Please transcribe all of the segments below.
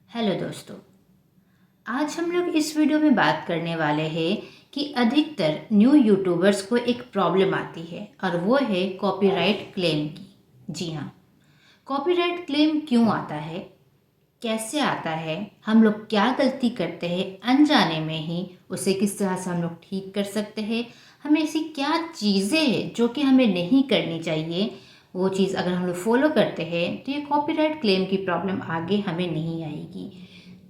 Hello दोस्तों। आज हम लोग इस वीडियो में बात करने वाले हैं कि अधिकतर न्यू यूट्यूबर्स को एक प्रॉब्लम आती है और वो है कॉपीराइट क्लेम की। जी हाँ, कॉपीराइट क्लेम क्यों आता है, कैसे आता है, हम लोग क्या गलती करते हैं अनजाने में ही, उसे किस तरह से हम लोग ठीक कर सकते हैं, हमें ऐसी क्या चीज़ें हैं जो कि हमें नहीं करनी चाहिए, वो चीज़ अगर हम लोग फॉलो करते हैं तो ये कॉपीराइट क्लेम की प्रॉब्लम आगे हमें नहीं आएगी।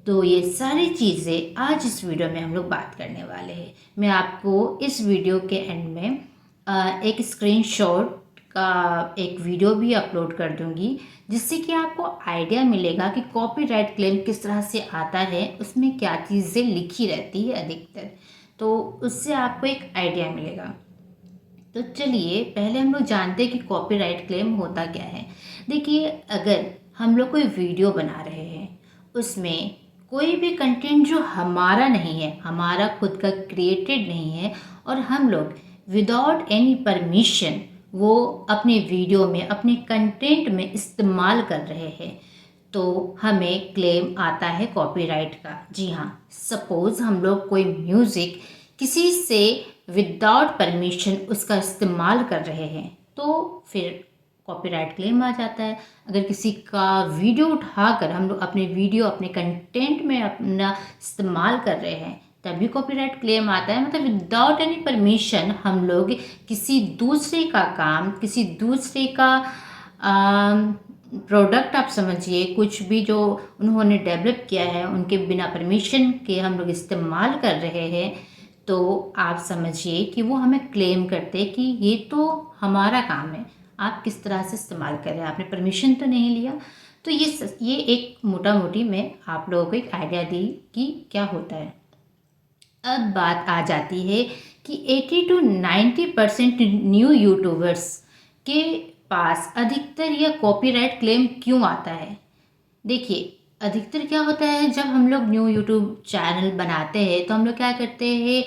तो ये सारी चीज़ें आज इस वीडियो में हम लोग बात करने वाले हैं। मैं आपको इस वीडियो के एंड में एक स्क्रीनशॉट का एक वीडियो भी अपलोड कर दूंगी, जिससे कि आपको आइडिया मिलेगा कि कॉपीराइट क्लेम किस तरह से आता है, उसमें क्या चीज़ें लिखी रहती है अधिकतर, तो उससे आपको एक आइडिया मिलेगा। तो चलिए पहले हम लोग जानते हैं कि कॉपीराइट क्लेम होता क्या है। देखिए, अगर हम लोग कोई वीडियो बना रहे हैं, उसमें कोई भी कंटेंट जो हमारा नहीं है, हमारा खुद का क्रिएटेड नहीं है, और हम लोग विदाउट एनी परमिशन वो अपने वीडियो में अपने कंटेंट में इस्तेमाल कर रहे हैं, तो हमें क्लेम आता है कॉपीराइट का। जी हाँ, सपोज हम लोग कोई म्यूज़िक किसी से विदाउट परमिशन उसका इस्तेमाल कर रहे हैं, तो फिर कॉपीराइट क्लेम आ जाता है। अगर किसी का वीडियो उठाकर हम लोग अपने वीडियो अपने कंटेंट में अपना इस्तेमाल कर रहे हैं, तभी कॉपीराइट क्लेम आता है। मतलब विदाउट एनी परमिशन हम लोग किसी दूसरे का काम, किसी दूसरे का प्रोडक्ट, आप समझिए कुछ भी जो उन्होंने डेवलप किया है, उनके बिना परमिशन के हम लोग इस्तेमाल कर रहे हैं, तो आप समझिए कि वो हमें क्लेम करते कि ये तो हमारा काम है, आप किस तरह से इस्तेमाल कर रहे हैं, आपने परमिशन तो नहीं लिया। तो ये एक मोटा मोटी मैं आप लोगों को एक आइडिया दी कि क्या होता है। अब बात आ जाती है कि 80 to 90% न्यू यूट्यूबर्स के पास अधिकतर यह कॉपीराइट क्लेम क्यों आता है। देखिए, अधिकतर क्या होता है, जब हम लोग न्यू यूट्यूब चैनल बनाते हैं तो हम लोग क्या करते हैं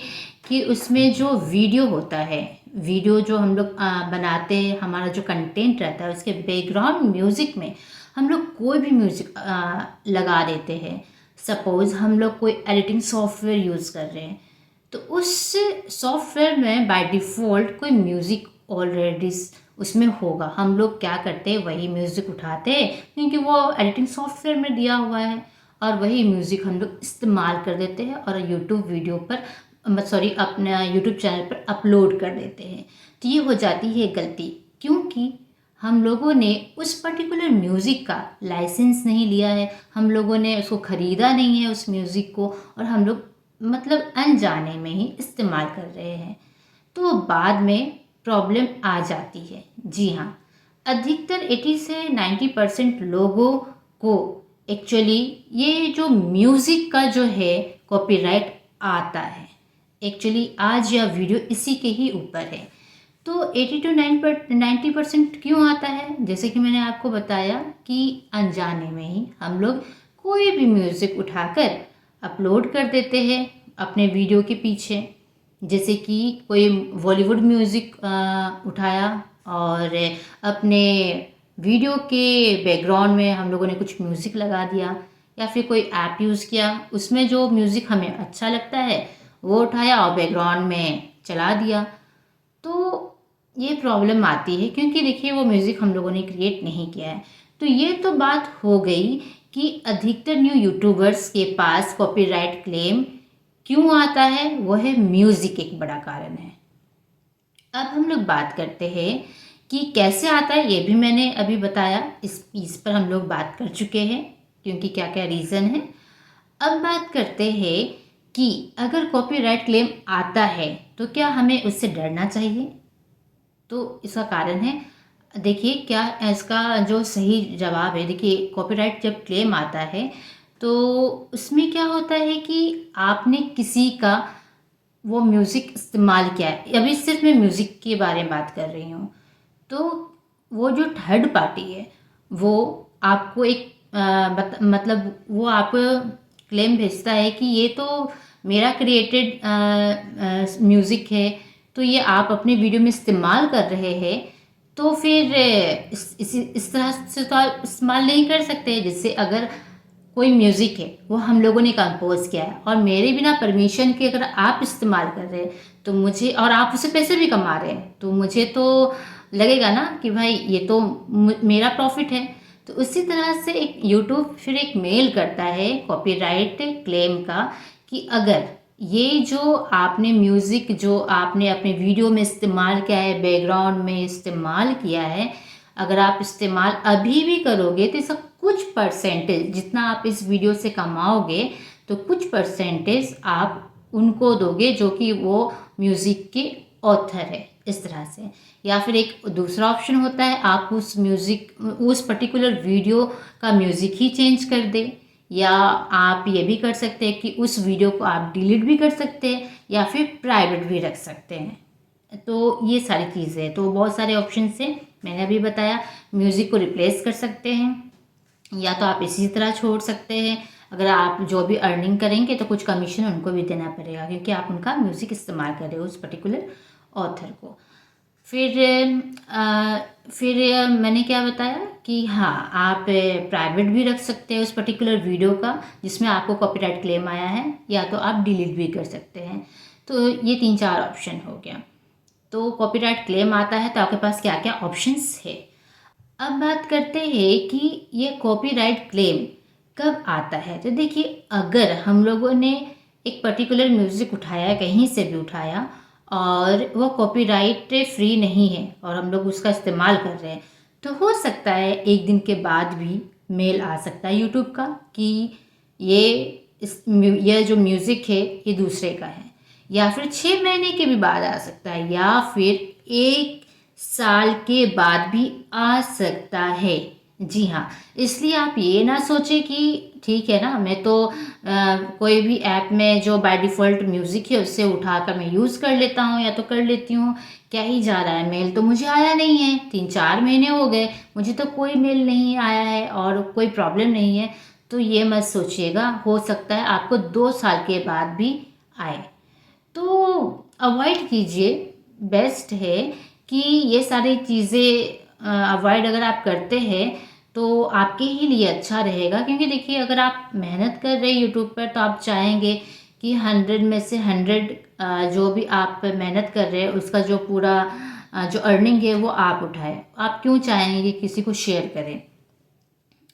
कि उसमें जो वीडियो होता है, वीडियो जो हम लोग बनाते हैं, हमारा जो कंटेंट रहता है, उसके बैकग्राउंड म्यूज़िक में हम लोग कोई भी म्यूज़िक लगा देते हैं। सपोज़ हम लोग कोई एडिटिंग सॉफ्टवेयर यूज़ कर रहे हैं, तो उस सॉफ्टवेयर में बाय डिफ़ॉल्ट कोई म्यूज़िक ऑलरेडी उसमें होगा। हम लोग क्या करते हैं, वही म्यूज़िक उठाते हैं क्योंकि वो एडिटिंग सॉफ्टवेयर में दिया हुआ है, और वही म्यूज़िक हम लोग इस्तेमाल कर देते हैं और यूट्यूब वीडियो पर अपना यूट्यूब चैनल पर अपलोड कर देते हैं। तो ये हो जाती है गलती, क्योंकि हम लोगों ने उस पर्टिकुलर म्यूज़िक का लाइसेंस नहीं लिया है, हम लोगों ने उसको ख़रीदा नहीं है उस म्यूज़िक को, और हम लोग मतलब अनजाने में ही इस्तेमाल कर रहे हैं, तो बाद में प्रॉब्लम आ जाती है। जी हाँ, अधिकतर 80 से 90% लोगों को एक्चुअली ये जो म्यूज़िक का जो है कॉपीराइट आता है। एक्चुअली आज यह वीडियो इसी के ही ऊपर है। तो 80 to 90% क्यों आता है, जैसे कि मैंने आपको बताया कि अनजाने में ही हम लोग कोई भी म्यूज़िक उठाकर अपलोड कर देते हैं अपने वीडियो के पीछे। जैसे कि कोई बॉलीवुड म्यूज़िक उठाया और अपने वीडियो के बैकग्राउंड में हम लोगों ने कुछ म्यूज़िक लगा दिया, या फिर कोई ऐप यूज़ किया, उसमें जो म्यूज़िक हमें अच्छा लगता है वो उठाया और बैकग्राउंड में चला दिया। तो ये प्रॉब्लम आती है क्योंकि देखिए वो म्यूज़िक हम लोगों ने क्रिएट नहीं किया है। तो ये तो बात हो गई कि अधिकतर न्यू यूट्यूबर्स के पास कॉपीराइट क्लेम क्यों आता है, वो है म्यूज़िक एक बड़ा कारण है। अब हम लोग बात करते हैं कि कैसे आता है, ये भी मैंने अभी बताया, इस पर हम लोग बात कर चुके हैं क्योंकि क्या क्या रीज़न है। अब बात करते हैं कि अगर कॉपीराइट क्लेम आता है तो क्या हमें उससे डरना चाहिए। तो इसका कारण है, देखिए क्या इसका जो सही जवाब है, देखिए कॉपीराइट जब क्लेम आता है तो उसमें क्या होता है कि आपने किसी का वो म्यूज़िक इस्तेमाल किया है। अभी सिर्फ मैं म्यूज़िक के बारे में बात कर रही हूँ, तो वो जो थर्ड पार्टी है वो आपको एक मतलब वो आपको क्लेम भेजता है कि ये तो मेरा क्रिएटेड म्यूज़िक है, तो ये आप अपने वीडियो में इस्तेमाल कर रहे हैं, तो फिर इस तरह से तो आप इस्तेमाल नहीं कर सकते। जिससे अगर कोई म्यूज़िक है वो हम लोगों ने कंपोज किया है और मेरे बिना परमिशन के अगर आप इस्तेमाल कर रहे हैं तो मुझे, और आप उससे पैसे भी कमा रहे हैं, तो मुझे तो लगेगा ना कि भाई ये तो मेरा प्रॉफिट है। तो उसी तरह से एक यूट्यूब फिर एक मेल करता है कॉपीराइट क्लेम का कि अगर ये जो आपने म्यूज़िक जो आपने अपने वीडियो में इस्तेमाल किया है, बैकग्राउंड में इस्तेमाल किया है, अगर आप इस्तेमाल अभी भी करोगे तो इसका कुछ परसेंटेज, जितना आप इस वीडियो से कमाओगे तो कुछ परसेंटेज आप उनको दोगे जो कि वो म्यूज़िक के ऑथर है, इस तरह से। या फिर एक दूसरा ऑप्शन होता है, आप उस म्यूज़िक, उस पर्टिकुलर वीडियो का म्यूज़िक ही चेंज कर दें, या आप ये भी कर सकते हैं कि उस वीडियो को आप डिलीट भी कर सकते हैं या फिर प्राइवेट भी रख सकते हैं। तो ये सारी चीज़ें हैं, तो बहुत सारे ऑप्शन से मैंने अभी बताया। म्यूज़िक को रिप्लेस कर सकते हैं या तो आप इसी तरह छोड़ सकते हैं। अगर आप जो भी अर्निंग करेंगे तो कुछ कमीशन उनको भी देना पड़ेगा क्योंकि आप उनका म्यूज़िक इस्तेमाल कर रहे हो उस पर्टिकुलर ऑथर को। फिर मैंने क्या बताया कि हाँ, आप प्राइवेट भी रख सकते हैं उस पर्टिकुलर वीडियो का जिसमें आपको कॉपीराइट क्लेम आया है, या तो आप डिलीट भी कर सकते हैं। तो ये 3-4 ऑप्शन हो गया। तो कॉपीराइट क्लेम आता है तो आपके पास क्या क्या ऑप्शंस है। अब बात करते हैं कि ये कॉपीराइट क्लेम कब आता है। तो देखिए, अगर हम लोगों ने एक पर्टिकुलर म्यूज़िक उठाया, कहीं से भी उठाया, और वो कॉपीराइट फ्री नहीं है और हम लोग उसका इस्तेमाल कर रहे हैं, तो हो सकता है एक दिन के बाद भी मेल आ सकता है यूट्यूब का कि ये ये जो म्यूज़िक है ये दूसरे का है, या फिर 6 महीने के भी बाद आ सकता है, या फिर 1 साल के बाद भी आ सकता है। जी हाँ, इसलिए आप ये ना सोचें कि ठीक है ना, मैं तो कोई भी ऐप में जो बाय डिफ़ॉल्ट म्यूज़िक है उससे उठाकर मैं यूज़ कर लेता हूँ या तो कर लेती हूँ, क्या ही जा रहा है, मेल तो मुझे आया नहीं है, 3-4 महीने हो गए, मुझे तो कोई मेल नहीं आया है और कोई प्रॉब्लम नहीं है। तो ये मत सोचिएगा, हो सकता है आपको 2 साल के बाद भी आए। तो अवॉइड कीजिए, बेस्ट है कि ये सारी चीज़ें अवॉइड अगर आप करते हैं तो आपके ही लिए अच्छा रहेगा। क्योंकि देखिए, अगर आप मेहनत कर रहे हैं यूट्यूब पर तो आप चाहेंगे कि 100 में से 100 जो भी आप मेहनत कर रहे हैं उसका जो पूरा जो अर्निंग है वो आप उठाएं। आप क्यों चाहेंगे कि किसी को शेयर करें।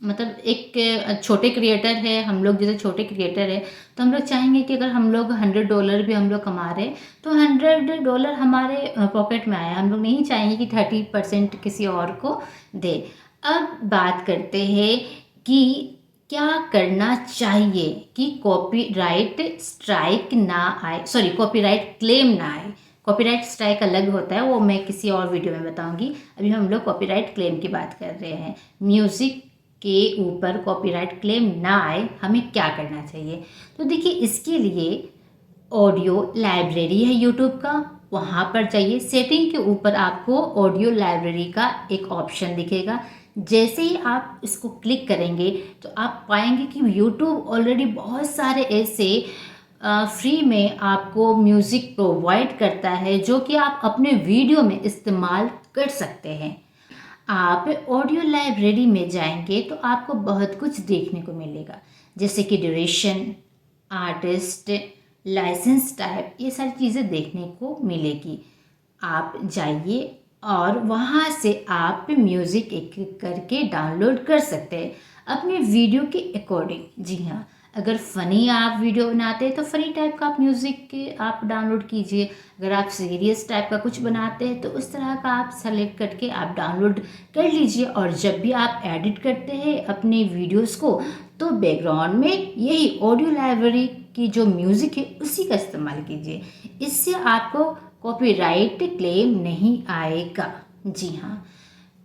मतलब एक छोटे क्रिएटर है, हम लोग जैसे छोटे क्रिएटर है, तो हम लोग चाहेंगे कि अगर हम लोग $100 भी हम लोग कमा रहे हैं तो $100 हमारे पॉकेट में आए। हम लोग नहीं चाहेंगे कि 30% किसी और को दे। अब बात करते हैं कि क्या करना चाहिए कि कॉपीराइट स्ट्राइक ना आए, सॉरी, कॉपीराइट क्लेम ना आए। कॉपीराइट स्ट्राइक अलग होता है, वो मैं किसी और वीडियो में बताऊंगी। अभी हम लोग कॉपीराइट क्लेम की बात कर रहे हैं। म्यूज़िक के ऊपर कॉपीराइट क्लेम ना आए, हमें क्या करना चाहिए। तो देखिए, इसके लिए ऑडियो लाइब्रेरी है यूट्यूब का, वहाँ पर जाइए। सेटिंग के ऊपर आपको ऑडियो लाइब्रेरी का एक ऑप्शन दिखेगा। जैसे ही आप इसको क्लिक करेंगे तो आप पाएंगे कि यूट्यूब ऑलरेडी बहुत सारे ऐसे फ्री में आपको म्यूज़िक प्रोवाइड करता है जो कि आप अपने वीडियो में इस्तेमाल कर सकते हैं। आप ऑडियो लाइब्रेरी में जाएंगे तो आपको बहुत कुछ देखने को मिलेगा, जैसे कि ड्यूरेशन, आर्टिस्ट, लाइसेंस टाइप, ये सारी चीज़ें देखने को मिलेगी। आप जाइए और वहाँ से आप म्यूज़िक एक एक करके डाउनलोड कर सकते हैं अपने वीडियो के अकॉर्डिंग। जी हाँ, अगर फ़नी आप वीडियो बनाते हैं तो फ़नी टाइप का आप म्यूज़िक आप डाउनलोड कीजिए। अगर आप सीरियस टाइप का कुछ बनाते हैं तो उस तरह का आप सेलेक्ट करके आप डाउनलोड कर लीजिए। और जब भी आप एडिट करते हैं अपने वीडियोस को तो बैकग्राउंड में यही ऑडियो लाइब्रेरी की जो म्यूज़िक है उसी का इस्तेमाल कीजिए। इससे आपको कॉपीराइट क्लेम नहीं आएगा। जी हाँ,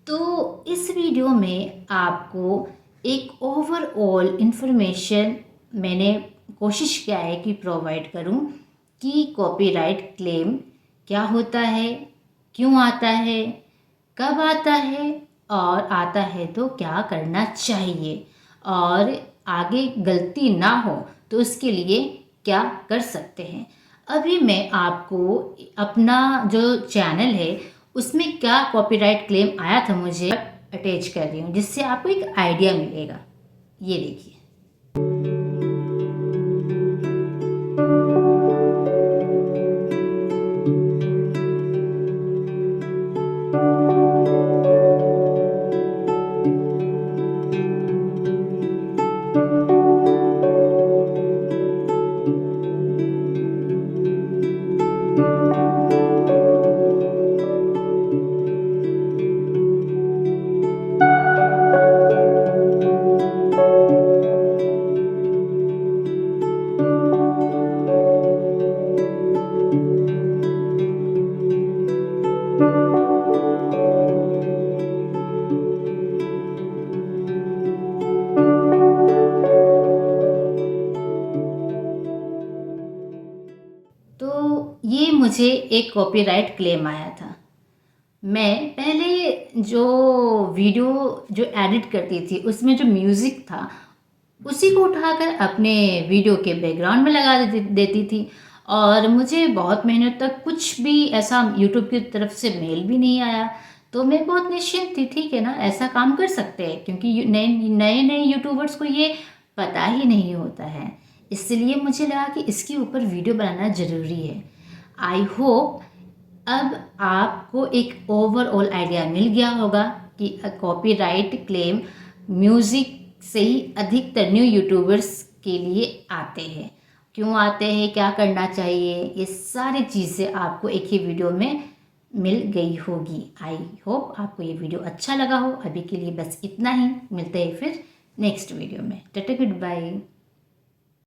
तो इस वीडियो में आपको एक ओवरऑल इन्फॉर्मेशन मैंने कोशिश किया है कि प्रोवाइड करूं कि कॉपीराइट क्लेम क्या होता है, क्यों आता है, कब आता है, और आता है तो क्या करना चाहिए, और आगे गलती ना हो तो उसके लिए क्या कर सकते हैं। अभी मैं आपको अपना जो चैनल है उसमें क्या कॉपीराइट क्लेम आया था मुझे अटैच कर रही हूँ, जिससे आपको एक आइडिया मिलेगा। ये देखिए। ये मुझे एक कॉपीराइट क्लेम आया था। मैं पहले जो वीडियो जो एडिट करती थी उसमें जो म्यूज़िक था उसी को उठाकर अपने वीडियो के बैकग्राउंड में लगा देती थी और मुझे बहुत मेहनत तक कुछ भी ऐसा यूट्यूब की तरफ से मेल भी नहीं आया। तो मैं बहुत निश्चिंत थी, ठीक है ना, ऐसा काम कर सकते हैं, क्योंकि नए नए नए यूट्यूबर्स को ये पता ही नहीं होता है। इसलिए मुझे लगा कि इसके ऊपर वीडियो बनाना ज़रूरी है। आई होप अब आपको एक ओवरऑल आइडिया मिल गया होगा कि कॉपीराइट क्लेम म्यूज़िक से ही अधिकतर न्यू यूट्यूबर्स के लिए आते हैं। क्यों आते हैं, क्या करना चाहिए, ये सारी चीज़ें आपको एक ही वीडियो में मिल गई होगी। आई होप आपको ये वीडियो अच्छा लगा हो। अभी के लिए बस इतना ही, मिलते हैं फिर नेक्स्ट वीडियो में। Tata, good bye.